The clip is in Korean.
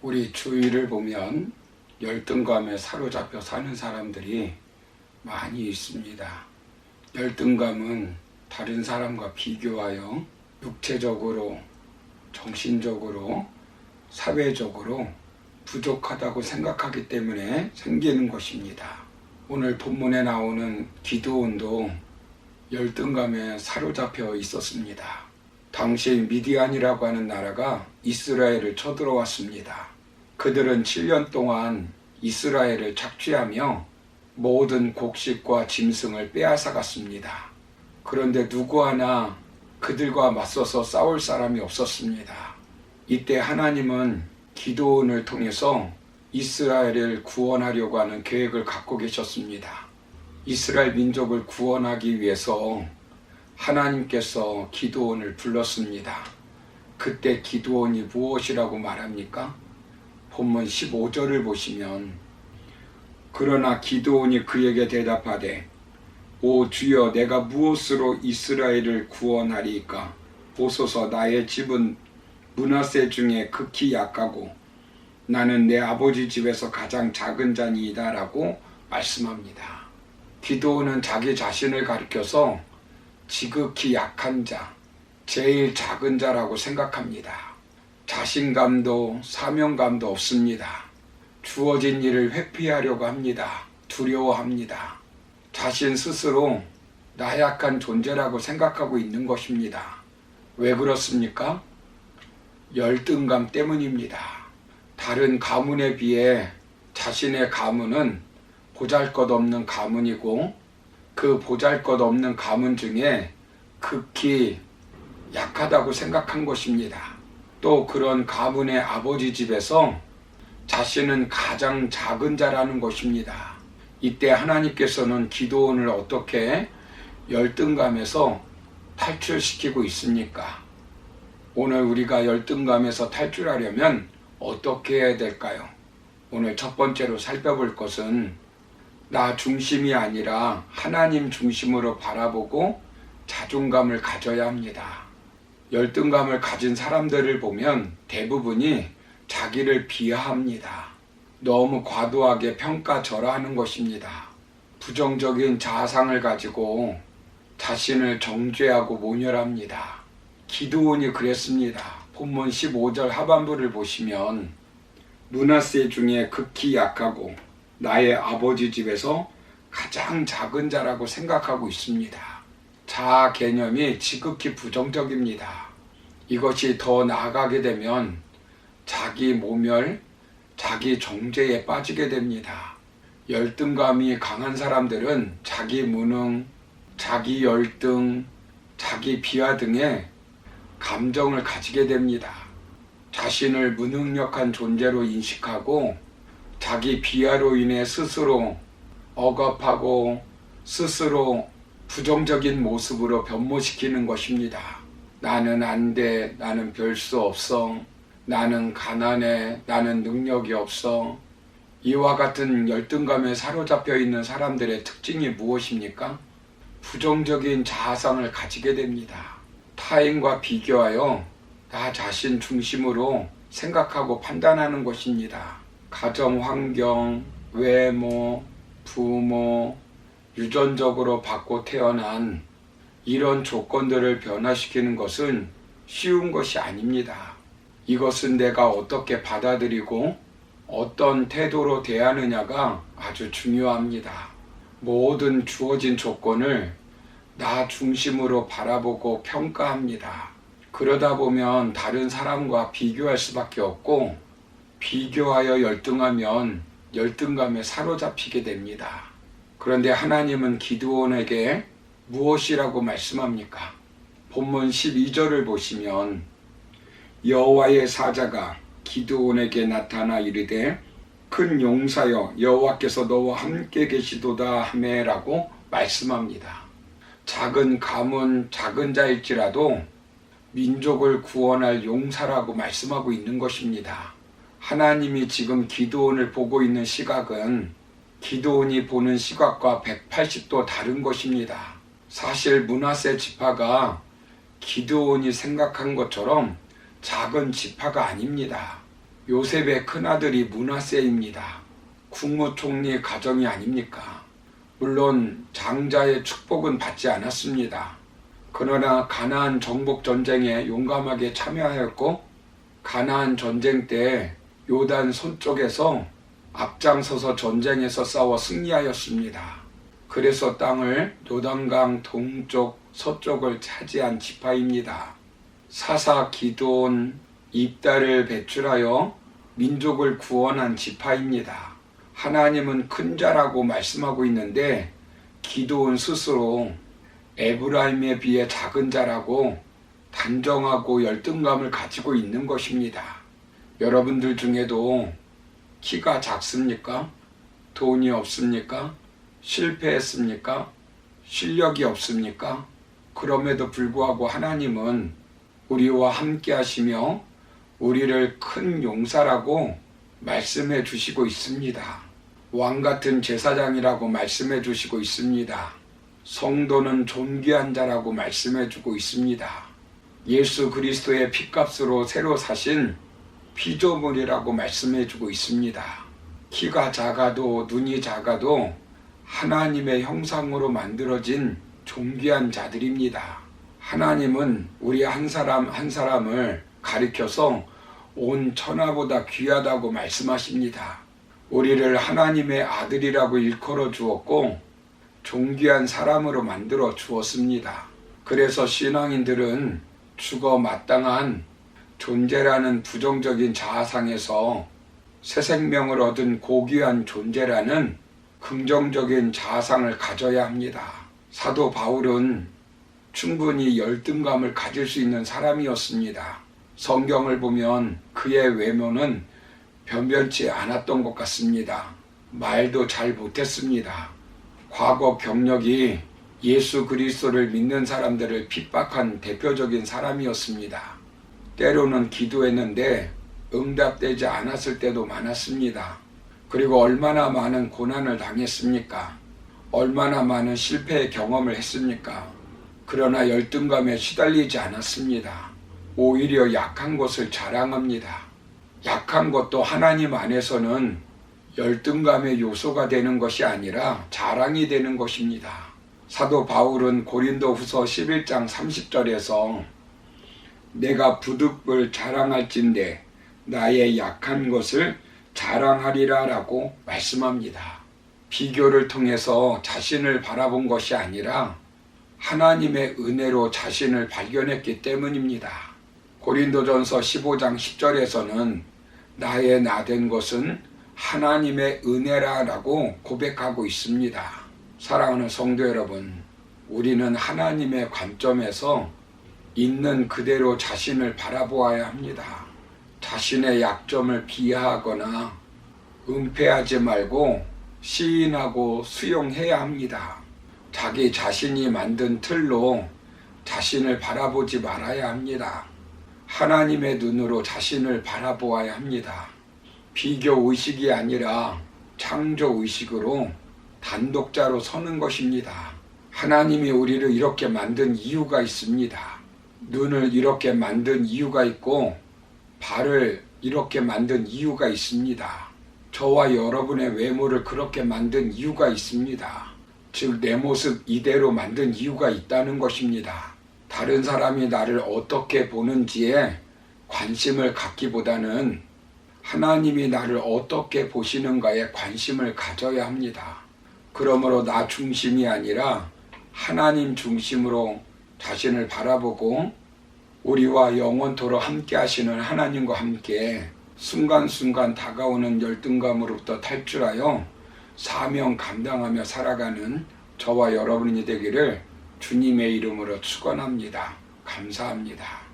우리 주위를 보면 열등감에 사로잡혀 사는 사람들이 많이 있습니다. 열등감은 다른 사람과 비교하여 육체적으로, 정신적으로, 사회적으로 부족하다고 생각하기 때문에 생기는 것입니다. 오늘 본문에 나오는 기드온도 열등감에 사로잡혀 있었습니다. 당시 미디안이라고 하는 나라가 이스라엘을 쳐들어왔습니다. 그들은 7년 동안 이스라엘을 착취하며 모든 곡식과 짐승을 빼앗아갔습니다. 그런데 누구 하나 그들과 맞서서 싸울 사람이 없었습니다. 이때 하나님은 기드온을 통해서 이스라엘을 구원하려고 하는 계획을 갖고 계셨습니다. 이스라엘 민족을 구원하기 위해서 하나님께서 기드온을 불렀습니다. 그때 기드온이 무엇이라고 말합니까? 본문 15절을 보시면 그러나 기드온이 그에게 대답하되 오 주여 내가 무엇으로 이스라엘을 구원하리이까? 보소서 나의 집은 므낫세 중에 극히 약하고 나는 내 아버지 집에서 가장 작은 자니이다 라고 말씀합니다. 기드온은 자기 자신을 가리켜서 지극히 약한 자, 제일 작은 자라고 생각합니다. 자신감도 사명감도 없습니다. 주어진 일을 회피하려고 합니다. 두려워합니다. 자신 스스로 나약한 존재라고 생각하고 있는 것입니다. 왜 그렇습니까? 열등감 때문입니다. 다른 가문에 비해 자신의 가문은 보잘것없는 가문이고 그 보잘것없는 가문 중에 극히 약하다고 생각한 것입니다. 또 그런 가문의 아버지 집에서 자신은 가장 작은 자라는 것입니다. 이때 하나님께서는 기드온을 어떻게 열등감에서 탈출시키고 있습니까? 오늘 우리가 열등감에서 탈출하려면 어떻게 해야 될까요? 오늘 첫 번째로 살펴볼 것은 나 중심이 아니라 하나님 중심으로 바라보고 자존감을 가져야 합니다. 열등감을 가진 사람들을 보면 대부분이 자기를 비하합니다. 너무 과도하게 평가절하하는 것입니다. 부정적인 자아상을 가지고 자신을 정죄하고 모멸합니다. 기드온이 그랬습니다. 본문 15절 하반부를 보시면 므낫세 중에 극히 약하고 나의 아버지 집에서 가장 작은 자라고 생각하고 있습니다. 자아 개념이 지극히 부정적입니다. 이것이 더 나아가게 되면 자기 모멸, 자기 정죄에 빠지게 됩니다. 열등감이 강한 사람들은 자기 무능, 자기 열등, 자기 비하 등의 감정을 가지게 됩니다. 자신을 무능력한 존재로 인식하고 자기 비하로 인해 스스로 억압하고 스스로 부정적인 모습으로 변모시키는 것입니다. 나는 안 돼, 나는 별 수 없어, 나는 가난해, 나는 능력이 없어. 이와 같은 열등감에 사로잡혀 있는 사람들의 특징이 무엇입니까? 부정적인 자아상을 가지게 됩니다. 타인과 비교하여 나 자신 중심으로 생각하고 판단하는 것입니다. 가정 환경, 외모, 부모, 유전적으로 받고 태어난 이런 조건들을 변화시키는 것은 쉬운 것이 아닙니다. 이것은 내가 어떻게 받아들이고 어떤 태도로 대하느냐가 아주 중요합니다. 모든 주어진 조건을 나 중심으로 바라보고 평가합니다. 그러다 보면 다른 사람과 비교할 수밖에 없고 비교하여 열등하면 열등감에 사로잡히게 됩니다. 그런데 하나님은 기드온에게 무엇이라고 말씀합니까? 본문 12절을 보시면 여호와의 사자가 기드온에게 나타나 이르되 큰 용사여 여호와께서 너와 함께 계시도다 하매라고 말씀합니다. 작은 가문, 작은 자일지라도 민족을 구원할 용사라고 말씀하고 있는 것입니다. 하나님이 지금 기드온을 보고 있는 시각은 기드온이 보는 시각과 180도 다른 것입니다. 사실 므낫세 지파가 기드온이 생각한 것처럼 작은 지파가 아닙니다. 요셉의 큰아들이 므낫세입니다. 국무총리 가정이 아닙니까? 물론 장자의 축복은 받지 않았습니다. 그러나 가나안 정복 전쟁에 용감하게 참여하였고 가나안 전쟁 때 요단 서쪽에서 앞장서서 전쟁에서 싸워 승리하였습니다. 그래서 땅을 요단강 동쪽 서쪽을 차지한 지파입니다. 사사 기드온 입다를 배출하여 민족을 구원한 지파입니다. 하나님은 큰 자라고 말씀하고 있는데 기드온 스스로 에브라임에 비해 작은 자라고 단정하고 열등감을 가지고 있는 것입니다. 여러분들 중에도 키가 작습니까? 돈이 없습니까? 실패했습니까? 실력이 없습니까? 그럼에도 불구하고 하나님은 우리와 함께 하시며 우리를 큰 용사라고 말씀해 주시고 있습니다. 왕같은 제사장이라고 말씀해 주시고 있습니다. 성도는 존귀한 자라고 말씀해 주고 있습니다. 예수 그리스도의 피값으로 새로 사신 피조물이라고 말씀해 주고 있습니다. 키가 작아도 눈이 작아도 하나님의 형상으로 만들어진 존귀한 자들입니다. 하나님은 우리 한 사람 한 사람을 가리켜서 온 천하보다 귀하다고 말씀하십니다. 우리를 하나님의 아들이라고 일컬어 주었고 존귀한 사람으로 만들어 주었습니다. 그래서 신앙인들은 죽어 마땅한 존재라는 부정적인 자아상에서 새 생명을 얻은 고귀한 존재라는 긍정적인 자아상을 가져야 합니다. 사도 바울은 충분히 열등감을 가질 수 있는 사람이었습니다. 성경을 보면 그의 외모는 변변치 않았던 것 같습니다. 말도 잘 못했습니다. 과거 경력이 예수 그리스도를 믿는 사람들을 핍박한 대표적인 사람이었습니다. 때로는 기도했는데 응답되지 않았을 때도 많았습니다. 그리고 얼마나 많은 고난을 당했습니까? 얼마나 많은 실패의 경험을 했습니까? 그러나 열등감에 시달리지 않았습니다. 오히려 약한 것을 자랑합니다. 약한 것도 하나님 안에서는 열등감의 요소가 되는 것이 아니라 자랑이 되는 것입니다. 사도 바울은 고린도후서 11장 30절에서 내가 부득불 자랑할진대 나의 약한 것을 자랑하리라 라고 말씀합니다. 비교를 통해서 자신을 바라본 것이 아니라 하나님의 은혜로 자신을 발견했기 때문입니다. 고린도전서 15장 10절에서는 나의 나된 것은 하나님의 은혜라 라고 고백하고 있습니다. 사랑하는 성도 여러분, 우리는 하나님의 관점에서 있는 그대로 자신을 바라보아야 합니다. 자신의 약점을 비하하거나 은폐하지 말고 시인하고 수용해야 합니다. 자기 자신이 만든 틀로 자신을 바라보지 말아야 합니다. 하나님의 눈으로 자신을 바라보아야 합니다. 비교 의식이 아니라 창조 의식으로 단독자로 서는 것입니다. 하나님이 우리를 이렇게 만든 이유가 있습니다. 눈을 이렇게 만든 이유가 있고 발을 이렇게 만든 이유가 있습니다. 저와 여러분의 외모를 그렇게 만든 이유가 있습니다. 즉 내 모습 이대로 만든 이유가 있다는 것입니다. 다른 사람이 나를 어떻게 보는지에 관심을 갖기보다는 하나님이 나를 어떻게 보시는가에 관심을 가져야 합니다. 그러므로 나 중심이 아니라 하나님 중심으로 자신을 바라보고 우리와 영원토록 함께 하시는 하나님과 함께 순간순간 다가오는 열등감으로부터 탈출하여 사명 감당하며 살아가는 저와 여러분이 되기를 주님의 이름으로 축원합니다. 감사합니다.